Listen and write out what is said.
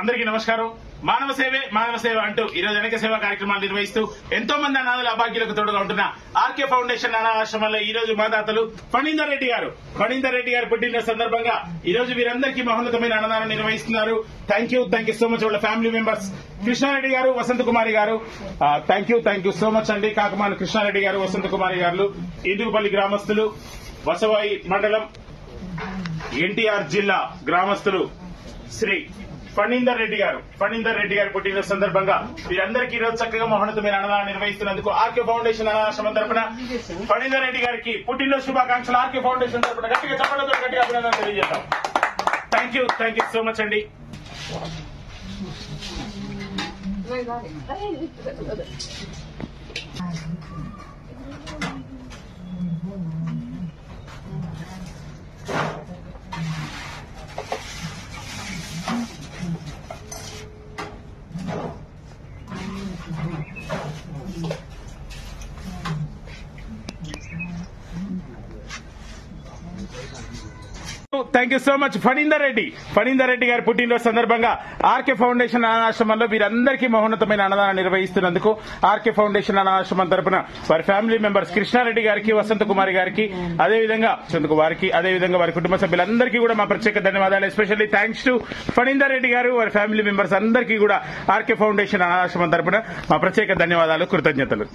అందరికీ నమస్కారం. మానవ సేవ అంటూ ఈ రోజు అనేక సేవా కార్యక్రమాలు నిర్వహిస్తూ ఎంతో మంది అనాథుల అభాగ్యులకు తోడుగా ఉంటున్న ఆర్కే ఫౌండేషన్ అనాథాశ్రమంలో ఈ రోజు మాదాతలు ఫణీందర్ రెడ్డి గారు పుట్టిన సందర్భంగా ఈ రోజు వీరందరికీ మహోన్నతమైన అన్నదానం నిర్వహిస్తున్నారు. Thank you so much. వాళ్ళ ఫ్యామిలీ మెంబర్స్ కృష్ణారెడ్డి గారు, వసంత కుమారి గారు, థ్యాంక్ యూ సో మచ్ అండి. కాకమాన కృష్ణారెడ్డి గారు, వసంత కుమారి గారు, ఇందుకుపల్లి గ్రామస్తులు, వసవాయి మండలం, ఎన్టీఆర్ జిల్లా గ్రామస్తులు శ్రీ ఫణీందర్ రెడ్డి గారు పుట్టిన సందర్భంగా వీరందరికీ ఈరోజు చక్కగా మహోన్నతమైన అన్నదానం నిర్వహిస్తున్నందుకు ఆర్కే ఫౌండేషన్ అనాథాశ్రమం తరపున ఫణీందర్ రెడ్డి గారికి పుట్టినరోజు శుభాకాంక్షలు. ఆర్కే ఫౌండేషన్ తరపున గట్టిగా చప్పట్లతో గట్టిగా అభినందనలు తెలియజేద్దాం. థ్యాంక్ యూ సో మచ్ అండి. Thank you so much. Phanindar Reddy గారి పుట్టినరోజు సందర్భంగా ఆర్కే ఫౌండేషన్ అనాథాశ్రమంలో వీరందరికీ మహోన్నతమైన అన్నదానం నిర్వహిస్తున్నందుకు ఆర్కే ఫౌండేషన్ అనాథాశ్రమం తరపున వారి ఫ్యామిలీ మెంబర్స్ కృష్ణారెడ్డి గారికి, వసంత కుమారి గారికి, అదేవిధంగా వారి కుటుంబ సభ్యులందరికీ కూడా మా ప్రత్యేక ధన్యవాదాలు. Especially thanks to Phanindar Reddy గారు, వారి ఫ్యామిలీ మెంబర్స్ అందరికీ కూడా ఆర్కే ఫౌండేషన్ అనాథాశ్రమం తరపున మా ప్రత్యేక ధన్యవాదాలు, కృతజ్ఞతలు.